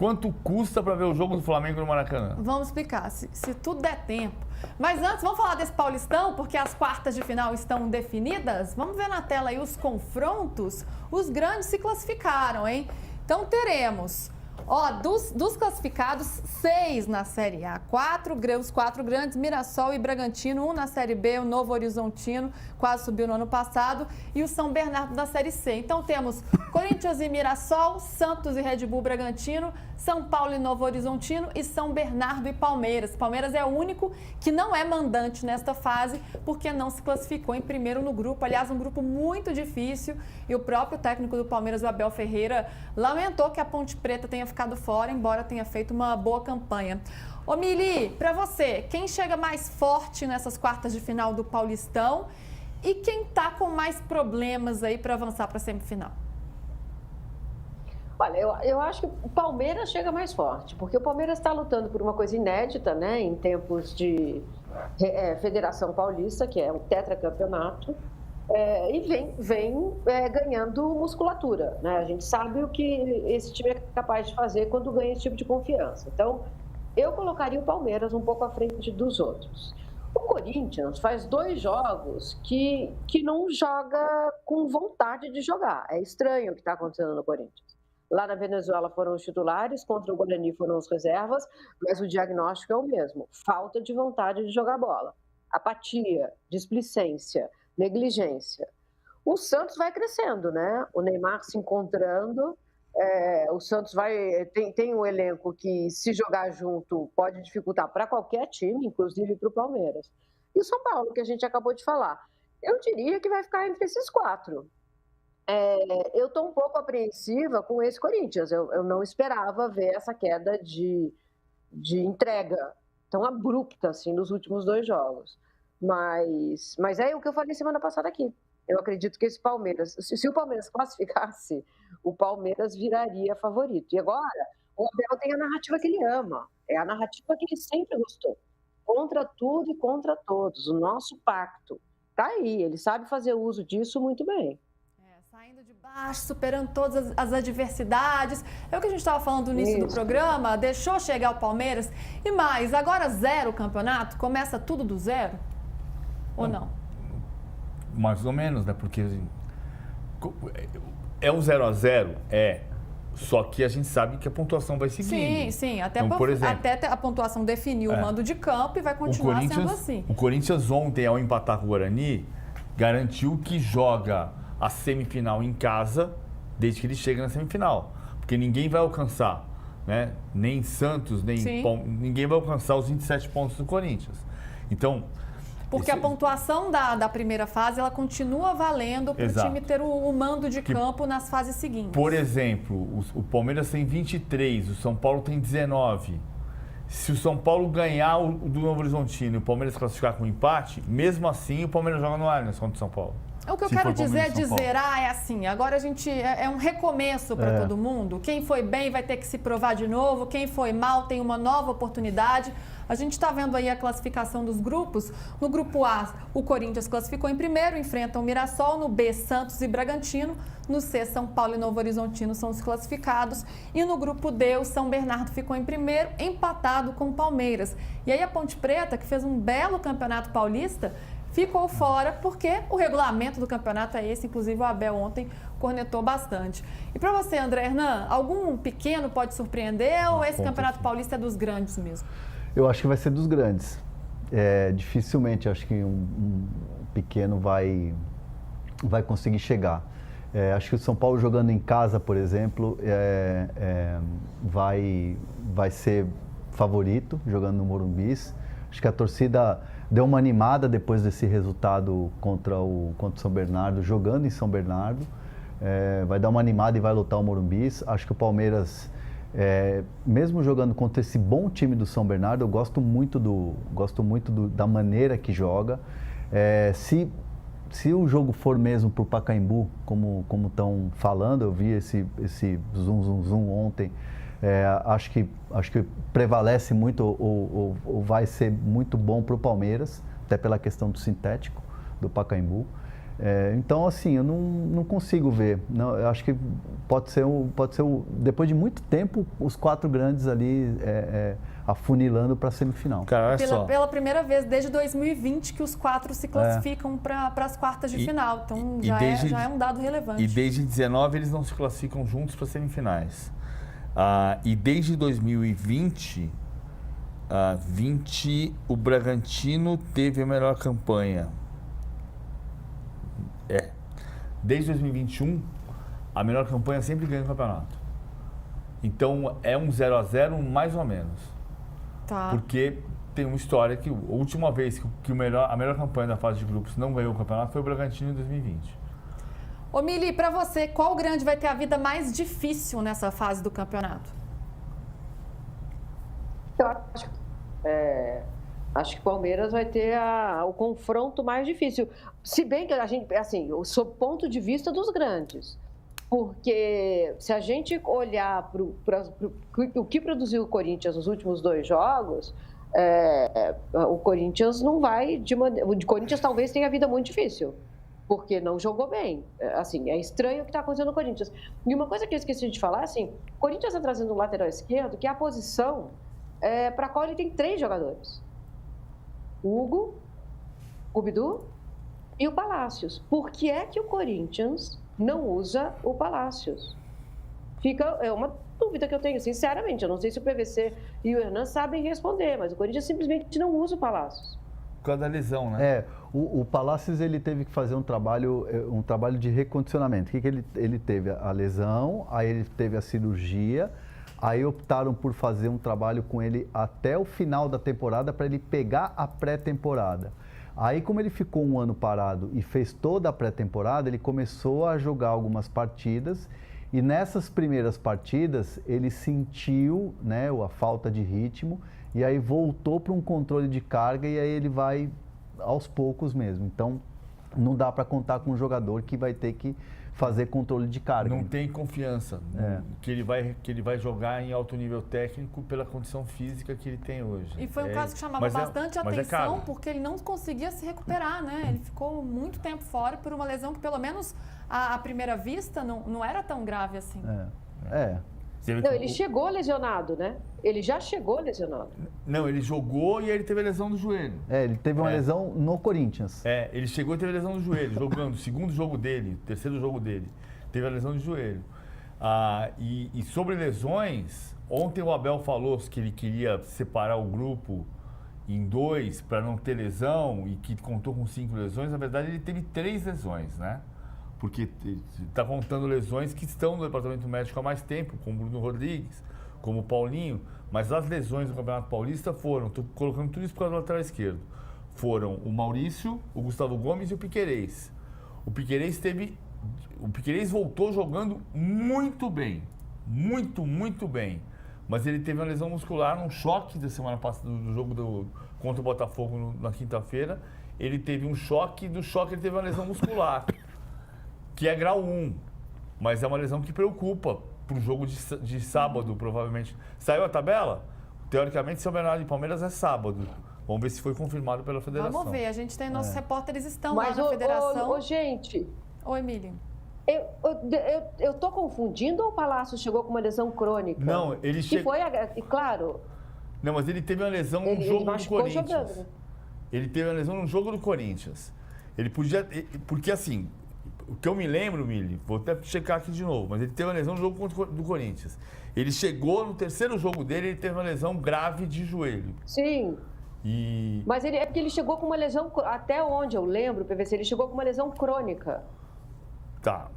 quanto custa para ver o jogo do Flamengo no Maracanã? Vamos explicar, se tudo der tempo. Mas antes, vamos falar desse Paulistão, porque as quartas de final estão definidas. Vamos ver na tela aí os confrontos. Os grandes se classificaram, hein? Então teremos, dos classificados, 6 na Série A. Os 4 grandes, Mirassol e Bragantino. 1 na Série B, o Novo Horizontino, quase subiu no ano passado. E o São Bernardo na Série C. Então temos Corinthians e Mirassol, Santos e Red Bull Bragantino, São Paulo e Novo Horizontino e São Bernardo e Palmeiras. Palmeiras é o único que não é mandante nesta fase, porque não se classificou em primeiro no grupo. Aliás, um grupo muito difícil. E o próprio técnico do Palmeiras, o Abel Ferreira, lamentou que a Ponte Preta tenha ficado fora, embora tenha feito uma boa campanha. Ô Mili, para você, quem chega mais forte nessas quartas de final do Paulistão e quem tá com mais problemas aí para avançar para a semifinal? Olha, eu acho que o Palmeiras chega mais forte, porque o Palmeiras está lutando por uma coisa inédita, né, em tempos de Federação Paulista, que é um tetracampeonato, e vem ganhando musculatura, né? A gente sabe o que esse time é capaz de fazer quando ganha esse tipo de confiança. Então, eu colocaria o Palmeiras um pouco à frente dos outros. O Corinthians faz 2 jogos que não joga com vontade de jogar. É estranho o que está acontecendo no Corinthians. Lá na Venezuela foram os titulares, contra o Guarani foram os reservas, mas o diagnóstico é o mesmo: falta de vontade de jogar bola, apatia, displicência, negligência. O Santos vai crescendo, né? O Neymar se encontrando, o Santos tem um elenco que, se jogar junto, pode dificultar para qualquer time, inclusive para o Palmeiras. E o São Paulo, que a gente acabou de falar, eu diria que vai ficar entre esses 4. Eu estou um pouco apreensiva com esse Corinthians. Eu não esperava ver essa queda de entrega tão abrupta assim nos últimos 2 jogos. Mas é o que eu falei semana passada aqui. Eu acredito que esse Palmeiras, se o Palmeiras classificasse, o Palmeiras viraria favorito. E agora, o Abel tem a narrativa que ele ama. É a narrativa que ele sempre gostou. Contra tudo e contra todos. O nosso pacto está aí. Ele sabe fazer uso disso muito bem. Saindo de baixo, superando todas as adversidades. É o que a gente estava falando no início do programa. Deixou chegar o Palmeiras. E mais, agora 0 o campeonato? Começa tudo do zero? Ou não? Mais ou menos, né? Porque é um 0-0, só que a gente sabe que a pontuação vai seguindo. Sim. Até, então, por exemplo, até a pontuação definiu o mando de campo e vai continuar sendo assim. O Corinthians ontem, ao empatar com o Guarani, garantiu que joga a semifinal em casa desde que ele chega na semifinal. Porque ninguém vai alcançar, né? Nem Santos, ninguém vai alcançar os 27 pontos do Corinthians. Então... Porque a pontuação da primeira fase, ela continua valendo para o time ter o mando de campo nas fases seguintes. Por exemplo, o Palmeiras tem 23, o São Paulo tem 19. Se o São Paulo ganhar do Novo Horizontino e o Palmeiras classificar com empate, mesmo assim o Palmeiras joga no Allianz contra o São Paulo. O que eu quero dizer é assim, agora a gente, é um recomeço para todo mundo. Quem foi bem vai ter que se provar de novo, quem foi mal tem uma nova oportunidade. A gente está vendo aí a classificação dos grupos. No grupo A, o Corinthians classificou em primeiro, enfrenta o Mirassol. No B, Santos e Bragantino. No C, São Paulo e Novo Horizontino são os classificados. E no grupo D, o São Bernardo ficou em primeiro, empatado com o Palmeiras. E aí a Ponte Preta, que fez um belo campeonato paulista, ficou fora porque o regulamento do campeonato é esse. Inclusive o Abel ontem cornetou bastante. E para você, André Hernan, algum pequeno pode surpreender ou esse campeonato paulista é dos grandes mesmo? Eu acho que vai ser dos grandes. Dificilmente acho que um pequeno vai conseguir chegar. Acho que o São Paulo jogando em casa, por exemplo, vai ser favorito jogando no Morumbi. Acho que a torcida deu uma animada depois desse resultado contra o São Bernardo, jogando em São Bernardo. Vai dar uma animada e vai lotar o Morumbi. Acho que o Palmeiras, mesmo jogando contra esse bom time do São Bernardo, eu gosto muito da maneira que joga. Se o jogo for mesmo para o Pacaembu, como estão falando, eu vi esse zoom ontem, acho que prevalece muito ou vai ser muito bom para o Palmeiras, até pela questão do sintético do Pacaembu. Então, assim, eu não consigo ver. Não, eu acho que pode ser depois de muito tempo, os 4 grandes ali afunilando para a semifinal. Cara, olha só. Pela primeira vez desde 2020 que os 4 se classificam para as quartas de final. Então já é um dado relevante. E desde 19 eles não se classificam juntos para semifinais. E desde 2020, 20 o Bragantino teve a melhor campanha. Desde 2021, a melhor campanha sempre ganha o campeonato. Então é um 0-0 mais ou menos. Tá. Porque tem uma história que a última vez que a melhor campanha da fase de grupos não ganhou o campeonato foi o Bragantino em 2020. Ô Mili, para você, qual grande vai ter a vida mais difícil nessa fase do campeonato? Eu acho que o Palmeiras vai ter o confronto mais difícil. Se bem que a gente, assim, sob ponto de vista dos grandes. Porque se a gente olhar para o que produziu o Corinthians nos últimos 2 jogos, o Corinthians não vai... O Corinthians talvez tenha a vida muito difícil, porque não jogou bem. Assim, é estranho o que está acontecendo no Corinthians. E uma coisa que eu esqueci de falar, assim, o Corinthians está trazendo um lateral esquerdo, que é a posição para a qual ele tem 3 jogadores. O Hugo, o Bidu e o Palácios. Por que é que o Corinthians não usa o Palácios? É uma dúvida que eu tenho, sinceramente. Eu não sei se o PVC e o Hernan sabem responder, mas o Corinthians simplesmente não usa o Palácios. Por causa da lesão, né? O Palácios ele teve que fazer um trabalho de recondicionamento. O que ele teve? A lesão, aí ele teve a cirurgia, aí optaram por fazer um trabalho com ele até o final da temporada para ele pegar a pré-temporada. Aí, como ele ficou um ano parado e fez toda a pré-temporada, ele começou a jogar algumas partidas e nessas primeiras partidas ele sentiu, né, a falta de ritmo e aí voltou para um controle de carga e aí ele vai aos poucos mesmo. Então, não dá para contar com um jogador que vai ter que fazer controle de carga. Não tem confiança que ele vai jogar em alto nível técnico pela condição física que ele tem hoje. E foi um caso que chamava bastante atenção porque ele não conseguia se recuperar, né? Ele ficou muito tempo fora por uma lesão que pelo menos à primeira vista não era tão grave assim. Não, ele chegou lesionado, né? Ele já chegou lesionado. Não, ele jogou e aí ele teve a lesão do joelho. Ele teve uma lesão no Corinthians. Ele chegou e teve a lesão do joelho, jogando o segundo jogo dele, o terceiro jogo dele, teve a lesão do joelho. E sobre lesões, ontem o Abel falou que ele queria separar o grupo em 2 para não ter lesão e que contou com 5 lesões. Na verdade, ele teve 3 lesões, né? Porque está contando lesões que estão no departamento médico há mais tempo, como o Bruno Rodrigues, como o Paulinho, mas as lesões do Campeonato Paulista foram, estou colocando tudo isso por causa do lateral esquerdo, foram o Maurício, o Gustavo Gomes e o Piquerez. O Piquerez voltou jogando muito bem, muito bem, mas ele teve uma lesão muscular, um choque da semana passada do jogo contra o Botafogo na quinta-feira. Ele teve um choque, do choque ele teve uma lesão muscular, que é grau 1, mas é uma lesão que preocupa para o jogo de sábado, provavelmente. Saiu a tabela? Teoricamente, São Bernardo e Palmeiras é sábado. Vamos ver se foi confirmado pela federação. Vamos ver, a gente tem nossos repórteres estão lá na federação. Gente... Oi, Emílio. Eu tô confundindo ou o Palácio chegou com uma lesão crônica? Não, ele chegou... Claro... Não, mas ele teve uma lesão no jogo do Corinthians. Jogando. Ele teve uma lesão no jogo do Corinthians. Ele podia... Porque assim... O que eu me lembro, Mili, vou até checar aqui de novo, mas ele teve uma lesão no jogo do Corinthians. Ele chegou no terceiro jogo dele, ele teve uma lesão grave de joelho. Sim. Mas é porque ele chegou com uma lesão, até onde eu lembro, PVC, ele chegou com uma lesão crônica. Tá.